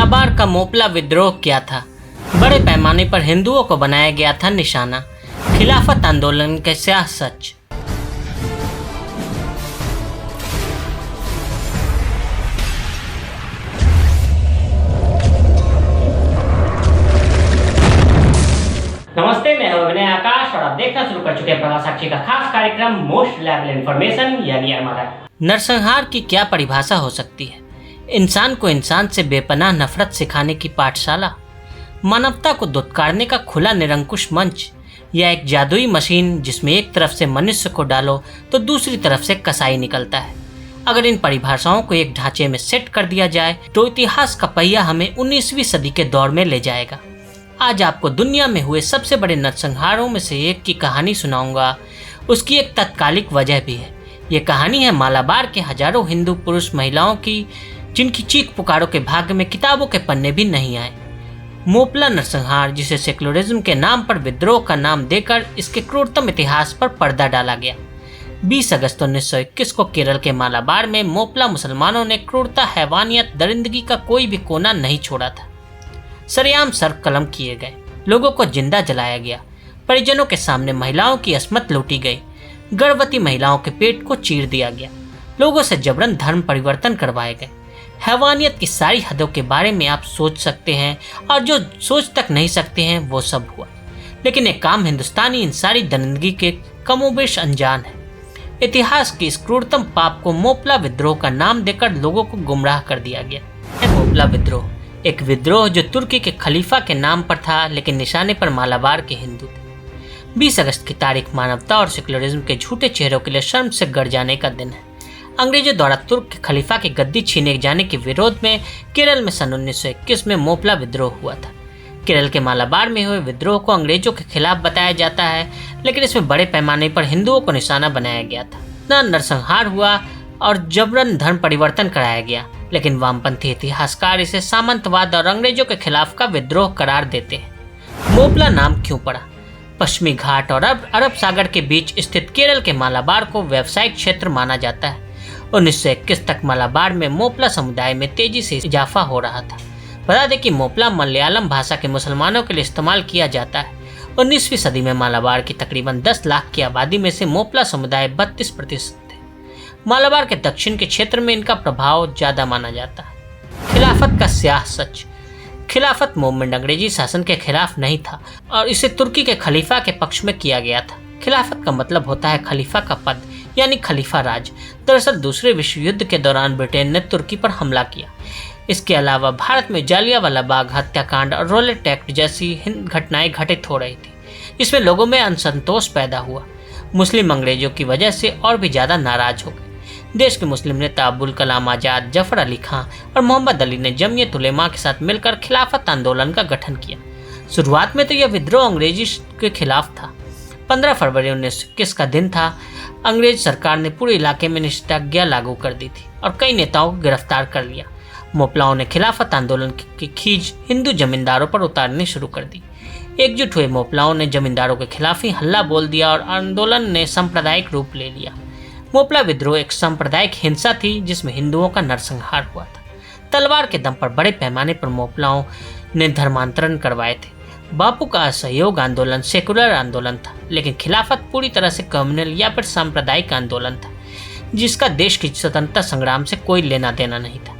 मालाबार का मोपला विद्रोह क्या था? बड़े पैमाने पर हिंदुओं को बनाया गया था निशाना। खिलाफत आंदोलन के स्याह सच। नमस्ते, मैं हूं विनय आकाश और आप देखना शुरू कर चुके हैं प्रवास साक्षी का खास कार्यक्रम मोस्ट रिलायबल इंफॉर्मेशन यानी एमआरआई। नरसंहार की क्या परिभाषा हो सकती है? इंसान को इंसान से बेपनाह नफरत सिखाने की पाठशाला, मानवता को दुत्कारने का खुला निरंकुश मंच, या एक जादुई मशीन जिसमें एक तरफ से मनुष्य को डालो तो दूसरी तरफ से कसाई निकलता है। अगर इन परिभाषाओं को एक ढांचे में सेट कर दिया जाए तो इतिहास का पहिया हमें 19वीं सदी के दौर में ले जाएगा। आज आपको दुनिया में हुए सबसे बड़े नरसंहारों में से एक की कहानी सुनाऊंगा। उसकी एक तात्कालिक वजह भी है। ये कहानी है मालाबार के हजारों हिंदू पुरुष महिलाओं की, जिनकी चीख पुकारों के भाग्य में किताबों के पन्ने भी नहीं आए। मोपला नरसंहार, जिसे सेक्युलरिज्म के नाम पर विद्रोह का नाम देकर इसके क्रूरतम इतिहास पर पर्दा डाला गया। 20 अगस्त 1921 को केरल के मालाबार में मोपला मुसलमानों ने क्रूरता, हैवानियत, दरिंदगी का कोई भी कोना नहीं छोड़ा था। सरेआम सर कलम किए गए, लोगों को जिंदा जलाया गया, परिजनों के सामने महिलाओं की अस्मत लूटी गई, गर्भवती महिलाओं के पेट को चीर दिया गया, लोगों से जबरन धर्म परिवर्तन करवाए गए। हैवानियत की सारी हदों के बारे में आप सोच सकते हैं और जो सोच तक नहीं सकते हैं वो सब हुआ। लेकिन एक काम हिंदुस्तानी इन सारी दरिंदगी के कमोबेश अनजान है। इतिहास की इस क्रूरतम पाप को मोपला विद्रोह का नाम देकर लोगों को गुमराह कर दिया गया। मोपला विद्रोह एक विद्रोह जो तुर्की के खलीफा के नाम पर था, लेकिन निशाने पर मालाबार के हिंदू थे। 20 अगस्त की तारीख मानवता और सेक्युलरिज्म के झूठे चेहरों के लिए शर्म से गड़ जाने का दिन है। अंग्रेजों द्वारा तुर्क के खलीफा की गद्दी छीने जाने के विरोध में केरल में सन 1921 में मोपला विद्रोह हुआ था। केरल के मालाबार में हुए विद्रोह को अंग्रेजों के खिलाफ बताया जाता है, लेकिन इसमें बड़े पैमाने पर हिंदुओं को निशाना बनाया गया था। न नरसंहार हुआ और जबरन धर्म परिवर्तन कराया गया, लेकिन वामपंथी इतिहासकार इसे सामंतवाद और अंग्रेजों के खिलाफ का विद्रोह करार देते हैं। मोपला नाम क्यों पड़ा? पश्चिमी घाट और अरब सागर के बीच स्थित केरल के मालाबार को व्यावसायिक क्षेत्र माना जाता है। 1921 तक मालाबार में मोपला समुदाय में तेजी से इजाफा हो रहा था। बता दें कि मोपला मलयालम भाषा के मुसलमानों के लिए इस्तेमाल किया जाता है। 19वीं सदी में मालाबार की तकरीबन 10 लाख की आबादी में से मोपला समुदाय 32% थे। मालाबार के दक्षिण के क्षेत्र में इनका प्रभाव ज्यादा माना जाता है। खिलाफत का स्याह सच। खिलाफत मूवमेंट अंग्रेजी शासन के खिलाफ नहीं था और इसे तुर्की के खलीफा के पक्ष में किया गया था। खिलाफत का मतलब होता है खलीफा का पद, यानी खलीफा राज। दरअसल दूसरे विश्व युद्ध के दौरान ब्रिटेन ने तुर्की पर हमला किया। इसके अलावा भारत में जालियांवाला बाग हत्याकांड और रोलेट एक्ट जैसी घटनाएं घटित हो रही थी, जिसमें लोगों में असंतोष पैदा हुआ। मुस्लिम अंग्रेजों की वजह से और भी ज्यादा नाराज हो गए। देश के मुस्लिम नेता अब्दुल कलाम आजाद, जफर अली खां और मोहम्मद अली ने जमीयत उलेमा के साथ मिलकर खिलाफत आंदोलन का गठन किया। शुरुआत में तो यह विद्रोह अंग्रेजी के खिलाफ था। 15 फरवरी 1921 का दिन था। अंग्रेज सरकार ने पूरे इलाके में निषेधाज्ञा लागू कर दी थी और कई नेताओं को गिरफ्तार कर लिया। मोपलाओं ने खिलाफत आंदोलन की खींच हिंदू जमींदारों पर उतारनी शुरू कर दी। एकजुट हुए मोपलाओं ने जमींदारों के खिलाफ ही हल्ला बोल दिया और आंदोलन ने सांप्रदायिक रूप ले लिया। मोपला विद्रोह एक सांप्रदायिक हिंसा थी जिसमें हिंदुओं का नरसंहार हुआ था। तलवार के दम पर बड़े पैमाने पर मोपलाओं ने धर्मांतरण करवाए थे। बापू का असहयोग आंदोलन सेकुलर आंदोलन था, लेकिन खिलाफत पूरी तरह से कम्युनल या फिर सांप्रदायिक आंदोलन था, जिसका देश की स्वतंत्रता संग्राम से कोई लेना देना नहीं था।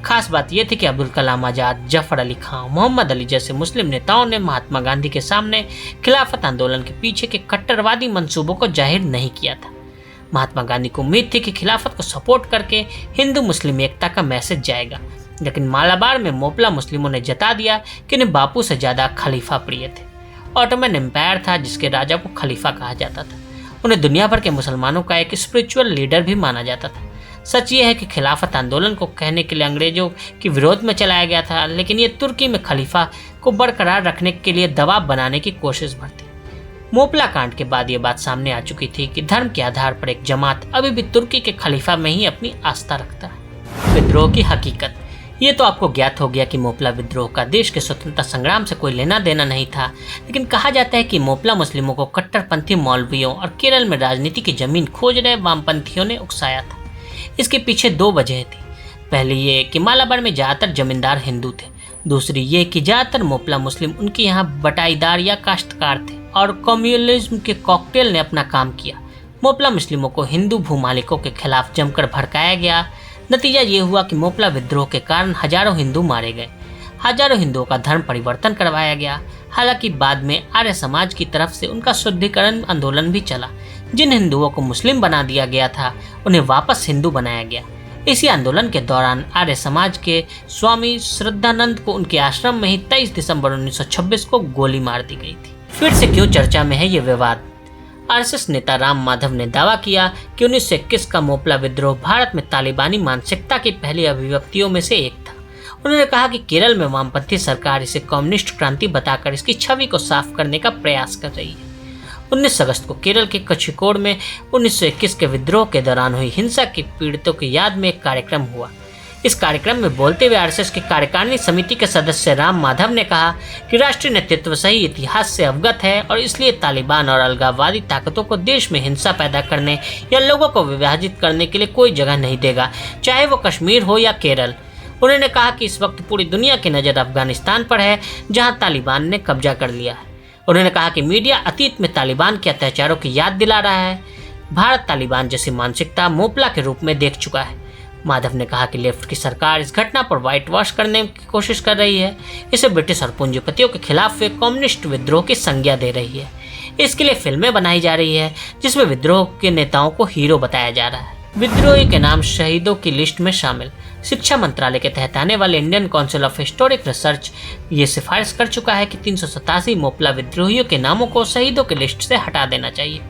खास बात यह थी कि अब्दुल कलाम आजाद, जफर अली खां, मोहम्मद अली जैसे मुस्लिम नेताओं ने महात्मा गांधी के सामने खिलाफत आंदोलन के पीछे के कट्टरवादी मंसूबों को जाहिर नहीं किया था। महात्मा गांधी को उम्मीद थी कि खिलाफत को सपोर्ट करके हिंदू मुस्लिम एकता का मैसेज जाएगा, लेकिन मालाबार में मोपला मुस्लिमों ने जता दिया कि उन्हें बापू से ज्यादा खलीफा प्रिय थे। ऑटोमन एम्पायर था जिसके राजा को खलीफा कहा जाता था। उन्हें दुनिया भर के मुसलमानों का एक स्पिरिचुअल लीडर भी माना जाता था। सच ये है कि खिलाफत आंदोलन को कहने के लिए अंग्रेजों के विरोध में चलाया गया था, लेकिन ये तुर्की में खलीफा को बरकरार रखने के लिए दबाव बनाने की कोशिश भर थी। मोपला कांड के बाद ये बात सामने आ चुकी थी कि धर्म के आधार पर एक जमात अभी भी तुर्की के खलीफा में ही अपनी आस्था रखता है। विद्रोह की हकीकत। ये तो आपको ज्ञात हो गया कि मोपला विद्रोह का देश के स्वतंत्रता संग्राम से कोई लेना देना नहीं था, लेकिन कहा जाता है कि मोपला मुस्लिमों को कट्टरपंथी मौलवियों और केरल में राजनीति की जमीन खोज रहे वामपंथियों ने उकसाया था। इसके पीछे दो वजह थी। पहली ये कि मालाबार में ज़्यादातर जमींदार हिंदू थे, दूसरी ये कि ज़्यादातर मोपला मुस्लिम उनके यहाँ बटाईदार या काश्तकार थे और कम्युनलिज्म के कॉकटेल ने अपना काम किया। मोपला मुस्लिमों को हिंदू भूमालिकों के खिलाफ जमकर भड़काया गया। नतीजा ये हुआ कि मोपला विद्रोह के कारण हजारों हिंदू मारे गए, हजारों हिंदुओं का धर्म परिवर्तन करवाया गया। हालांकि बाद में आर्य समाज की तरफ से उनका शुद्धिकरण आंदोलन भी चला। जिन हिंदुओं को मुस्लिम बना दिया गया था उन्हें वापस हिंदू बनाया गया। इसी आंदोलन के दौरान आर्य समाज के स्वामी श्रद्धानंद को उनके आश्रम में ही 23 दिसंबर 1926 को गोली मार दी गई थी। फिर से क्यों चर्चा में है ये विवाद? आरएसएस नेता राम माधव ने दावा किया कि 1921 का मोपला विद्रोह भारत में तालिबानी मानसिकता की पहली अभिव्यक्तियों में से एक था। उन्होंने कहा कि केरल में वामपंथी सरकार इसे कम्युनिस्ट क्रांति बताकर इसकी छवि को साफ करने का प्रयास कर रही है। 19 अगस्त को केरल के कचिकोड में 1921 के विद्रोह के दौरान हुई हिंसा के पीड़ितों की याद में एक कार्यक्रम हुआ। इस कार्यक्रम में बोलते हुए आरएसएस की कार्यकारिणी समिति के सदस्य राम माधव ने कहा कि राष्ट्रीय नेतृत्व सही इतिहास से अवगत है और इसलिए तालिबान और अलगाववादी ताकतों को देश में हिंसा पैदा करने या लोगों को विभाजित करने के लिए कोई जगह नहीं देगा, चाहे वो कश्मीर हो या केरल। उन्होंने कहा कि इस वक्त पूरी दुनिया की नज़र अफगानिस्तान पर है, जहां तालिबान ने कब्जा कर लिया है। उन्होंने कहा कि मीडिया अतीत में तालिबान के अत्याचारों की याद दिला रहा है। भारत तालिबान जैसी मानसिकता मोपला के रूप में देख चुका है। माधव ने कहा कि लेफ्ट की सरकार इस घटना पर व्हाइट वॉश करने की कोशिश कर रही है, इसे ब्रिटिश और पूंजीपतियों के खिलाफ हुए कम्युनिस्ट विद्रोह की संज्ञा दे रही है। इसके लिए फिल्में बनाई जा रही है जिसमें विद्रोह के नेताओं को हीरो बताया जा रहा है। विद्रोही के नाम शहीदों की लिस्ट में शामिल। शिक्षा मंत्रालय के तहत आने वाले Indian council of historic research ये सिफारिश कर चुका है कि 387 मोपला विद्रोहियों के नामों को शहीदों की लिस्ट से हटा देना चाहिए।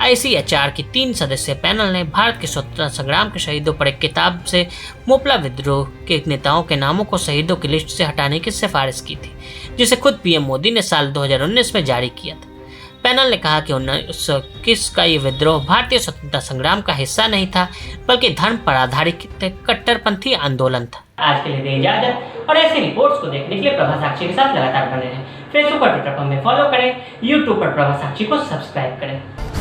ICHR की 3 सदस्यीय पैनल ने भारत के स्वतंत्रता संग्राम के शहीदों पर एक किताब से मोपला विद्रोह के नेताओं के नामों को शहीदों की लिस्ट से हटाने की सिफारिश की थी, जिसे खुद PM मोदी ने साल 2019 में जारी किया था। पैनल ने कहा कि 1921 का ये विद्रोह भारतीय स्वतंत्रता संग्राम का हिस्सा नहीं था, बल्कि धर्म पर आधारित कट्टरपंथी आंदोलन था। आज के लिए दें इजाजत और ऐसी रिपोर्ट्स को देखने के लिए प्रभा साक्षी के साथ लगातार बने रहें। फेसबुक और ट्विटर पर हमें फॉलो करें, यूट्यूब पर प्रभा साक्षी को सब्सक्राइब करें।